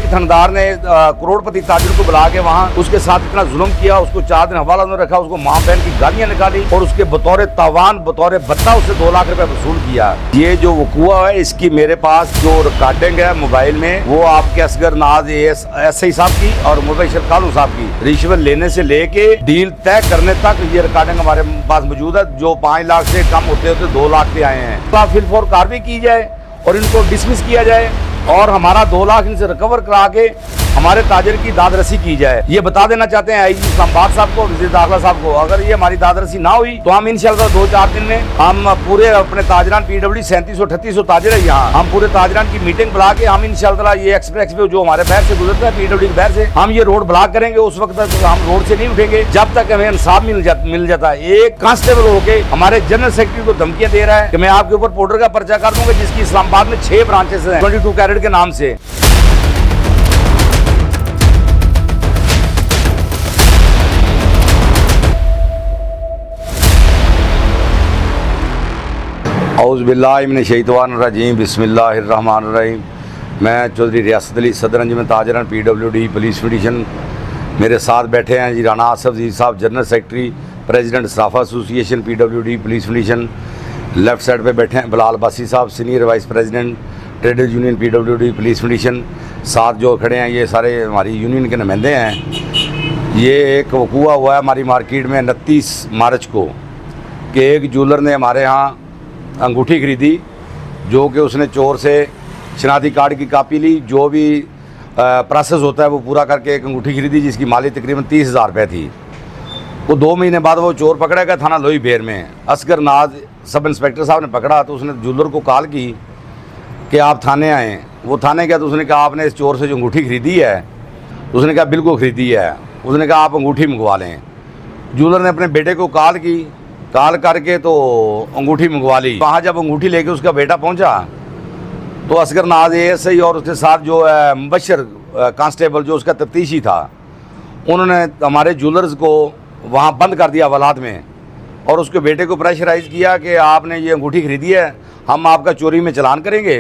थानेदार ने करोड़पति ताजिर को बुला के वहाँ उसके साथ इतना जुल्म किया, उसको 4 दिन हवाला में रखा, उसको माँ बहन की गालियां निकाली और उसके बतौर तावान बतौर भत्ता उससे 2 लाख रुपए वसूल किया। ये जो वकूआ है इसकी मेरे पास जो रिकॉर्डिंग है मोबाइल में, वो आपके असगर नाज एसआई साहब की और मुबशर खालू साहब की रिश्वत लेने से लेके डील तय करने तक ये रिकॉर्डिंग हमारे पास मौजूद है, जो 5 लाख से कम होते होते 2 लाख पे आए हैं। तो फिलफोर कार्रवाई की जाए और इनको डिसमिस किया जाए और हमारा 2 लाख इनसे रिकवर करा के हमारे ताजिर की दादरसी की जाए। ये बता देना चाहते हैं आईजी इस्लामाबाद साहब को, वज़ीर दाखिला साहब को, अगर ये हमारी दादरसी ना हुई तो हम इंशाल्लाह 2-4 दिन में हम पूरे अपने ताजरान पीडब्ल्यू 3738 ताजिर है यहाँ, हम पूरे ताजरान की मीटिंग बुला के हम इंशाल्लाह ये एक्सप्रेस वे जो हमारे बहर से गुजरता है पीडब्ल्यू के बहर से, हम ये रोड ब्लॉक करेंगे। उस वक्त तक हम रोड से नहीं उठेंगे जब तक हमें इंसाफ मिल जाता है। एक कांस्टेबल होके हमारे जनरल सेक्रेटरी को धमकियां दे रहा है कि मैं आपके ऊपर पाउडर का पर्चा कर दूंगा, जिसकी इस्लामाबाद में 6 ब्रांचेस हैं 22 कैरेट के नाम से। औज़ुबिल्लाहिमिनश्शैतानिर्रजीम बिस्मिल्लाहिर्रहमानिर्रहीम। मैं चौधरी रियासत अली सदर Anjuman Tajran PWD police petition, मेरे साथ बैठे हैं जी राना आसफ जी साहब जनरल सेक्रेटरी प्रेसिडेंट सराफा association PWD police petition. Left side पे बैठे हैं बिलाल बासी साहब senior vice president traders union PWD police petition. साथ जो खड़े हैं ये सारे हमारी यूनियन के नुमाइंदे हैं। ये एक वकूआ हुआ है हमारी मार्केट में 29 मार्च को कि एक ज्वेलर ने हमारे यहाँ अंगूठी खरीदी, जो कि उसने चोर से शनाख्ती कार्ड की कापी ली, जो भी प्रोसेस होता है वो पूरा करके एक अंगूठी खरीदी जिसकी माली तकरीबन 30,000 रुपये थी। वो 2 महीने बाद वो चोर पकड़ा गया थाना लोही बेर में। असगर नाज सब इंस्पेक्टर साहब ने पकड़ा तो उसने ज्वेलर को कॉल की कि आप थाने आएँ। वो थाने गया तो उसने कहा आपने इस चोर से जो अंगूठी खरीदी है, तो उसने कहा बिल्कुल खरीदी है। उसने कहा आप अंगूठी मंगवा लें। ज्वेलर ने अपने बेटे को कॉल करके तो अंगूठी मंगवा ली। वहाँ जब अंगूठी लेके उसका बेटा पहुँचा तो असगर नाज एएसआई और उसके साथ जो है मुबशर कांस्टेबल जो उसका तफ्तीशी था, उन्होंने हमारे ज्वेलर्स को वहाँ बंद कर दिया हवालात में और उसके बेटे को प्रेशराइज़ किया कि आपने ये अंगूठी खरीदी है, हम आपका चोरी में चालान करेंगे,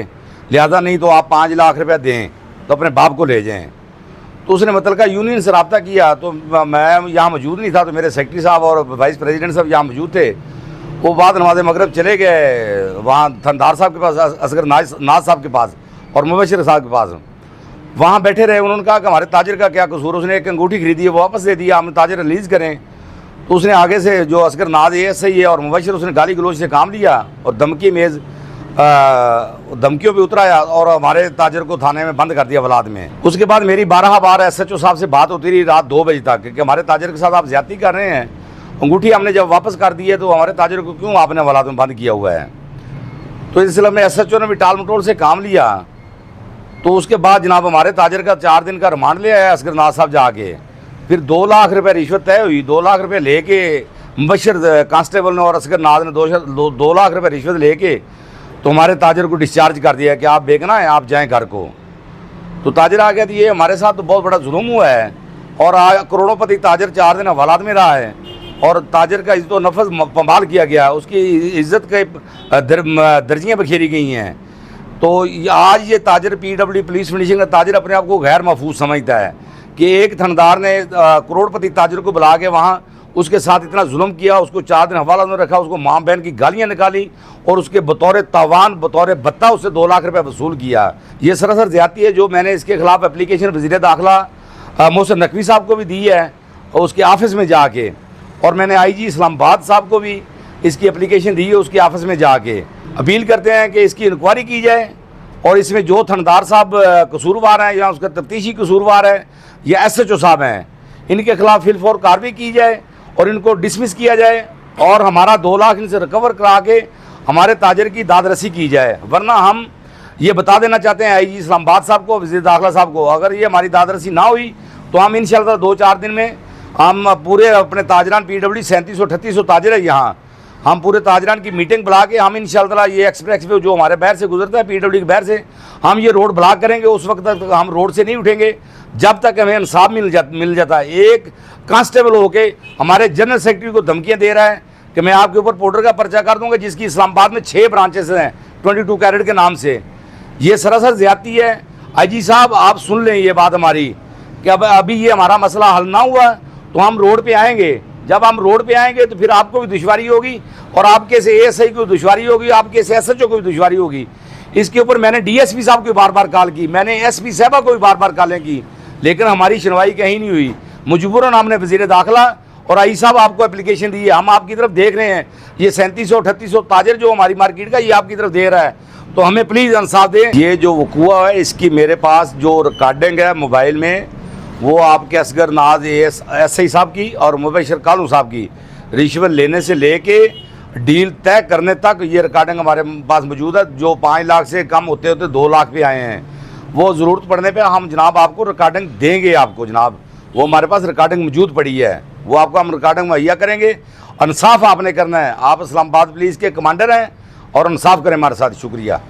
लिहाजा नहीं तो आप 5 लाख रुपये दें तो अपने बाप को ले जाएँ। तो उसने मतलब यूनियन से रब्ता किया। तो मैं यहाँ मौजूद नहीं था, तो मेरे सेक्रेटरी साहब और वाइस प्रेसिडेंट साहब यहाँ मौजूद थे। वो बाद नमाज मगरब चले गए वहाँ थानेदार साहब के पास, असगर नाज साहब के पास और मुबशर साहब के पास। वहाँ बैठे रहे। उन्होंने कहा कि हमारे ताजिर का क्या कसूर, उसने एक अंगूठी खरीदी है वो वापस दे दिया, हम ताजिर रिलीज़ करें। तो उसने आगे से जो असगर नाज एएसआई है और मुबशर, उसने गाली गलोच से काम लिया और धमकियों पे उतराया और हमारे ताजिर को थाने में बंद कर दिया वलाद में। उसके बाद मेरी 12 बार SHO साहब से बात होती रही रात 2 बजे तक कि हमारे ताजिर के साथ आप ज्यादती कर रहे हैं, अंगूठी हमने जब वापस कर दी है तो हमारे ताजिर को क्यों आपने वलाद में बंद किया हुआ है। तो इस सिलसिले में SHO ने भी टाल मटोल से काम लिया। तो उसके बाद जनाब हमारे ताजिर का 4 दिन का रिमांड लिया है असगर नाज साहब जाके। फिर 2 लाख रुपये रिश्वत तय हुई। 2 लाख रुपये लेके मुबशर कांस्टेबल ने और असगर नाज ने 2 लाख रुपये रिश्वत लेके तो हमारे ताजिर को डिस्चार्ज कर दिया कि आप बेगना है, आप जाएं घर को। तो ताजिर आ गया कि ये हमारे साथ तो बहुत बड़ा जुल्म हुआ है और करोड़ोंपति ताजिर 4 दिन हवालात में रहा है और ताजिर का इज्जत नफस पमाल किया गया, उसकी इज्जत के दर्जियाँ बखेरी गई हैं। तो आज ये ताजिर PWD पुलिस फिनिशिंग का ताजिर अपने आप को गैर महफूज समझता है कि एक थानेदार ने करोड़पति ताजिर को बुला के वहाँ उसके साथ इतना जुल्म किया, उसको 4 दिन हवाला में रखा, उसको माँ बहन की गालियाँ निकाली और उसके बतौर तावान बतौर भत्ता उससे 2 लाख रुपये वसूल किया। ये सरासर ज़्यादती है। जो मैंने इसके खिलाफ एप्लीकेशन वज़ीर दाखिला मोहसिन नकवी साहब को भी दी है और उसके ऑफिस में जाके, और मैंने IG इस्लामाबाद साहब को भी इसकी एप्लीकेशन दी है उसके ऑफिस में जाके। अपील करते हैं कि इसकी इंक्वायरी की जाए और इसमें जो थानेदार साहब कसूरवार हैं या उसका तफ्तीशी कसूरवार है या SHO साहब हैं, इनके खिलाफ फिलफोर कार्रवाई की जाए और इनको डिसमिस किया जाए और हमारा 2 लाख इनसे रिकवर करा के हमारे ताजिर की दादरसी की जाए। वरना हम ये बता देना चाहते हैं IG इस्लामाबाद साहब को, वज़ीर दाखिला साहब को, अगर ये हमारी दादरसी ना हुई तो हम इंशाल्लाह 2-4 दिन में हम पूरे अपने ताजरान PWD 3738 ताजिर है यहाँ, हम पूरे ताजरान की मीटिंग बुला के हम इंशाल्लाह ये एक्सप्रेस वे जो हमारे बहर से गुजरता है PWD के बहर से, हम ये रोड ब्लॉक करेंगे। उस वक्त तक हम रोड से नहीं उठेंगे जब तक हमें इंसाफ मिल जाता है। एक कांस्टेबल होके हमारे जनरल सेक्रेटरी को धमकियां दे रहा है कि मैं आपके ऊपर पाउडर का पर्चा कर दूंगा, जिसकी इस्लामाबाद में 6 ब्रांचेस हैं 22 कैरेट के नाम से। ये सरासर ज़्यादती है। आईजी साहब आप सुन लें ये बात हमारी कि अब अभी ये हमारा मसला हल ना हुआ तो हम रोड पे आएंगे। जब हम रोड पे आएंगे तो फिर आपको भी दुश्वारी होगी और आपके से एएसआई को दुश्वारी होगी, आपके से एसएचओ को भी दुश्वारी होगी। इसके ऊपर मैंने डीएसपी साहब को बार बार कॉल की, मैंने एसपी साहबा को भी बार बार कॉलें की, लेकिन हमारी सुनवाई कहीं नहीं हुई। मजबूरन हमने वज़ीर दाखिला और आई साहब आपको एप्लीकेशन दी है, हम आपकी तरफ देख रहे हैं। ये 3700-3800 ताजर जो हमारी मार्केट का ये आपकी तरफ दे रहा है, तो हमें प्लीज़ इंसाफ दें। ये जो वकूआ है इसकी मेरे पास जो रिकॉर्डिंग है मोबाइल में, वो आपके असगर नाज एसआई साहब की और मुबशर कालू साहब की रिश्वत लेने से लेके डील तय करने तक ये रिकॉर्डिंग हमारे पास मौजूद है। जो 5 लाख से कम होते होते 2 लाख पे आए हैं, वो ज़रूरत पड़ने पे हम जनाब आपको रिकॉर्डिंग देंगे। आपको जनाब वो हमारे पास रिकॉर्डिंग मौजूद पड़ी है, वो आपको हम रिकॉर्डिंग मुहैया करेंगे। इंसाफ आपने करना है। आप इस्लामाबाद पुलिस के कमांडर हैं और इंसाफ करें हमारे साथ। शुक्रिया।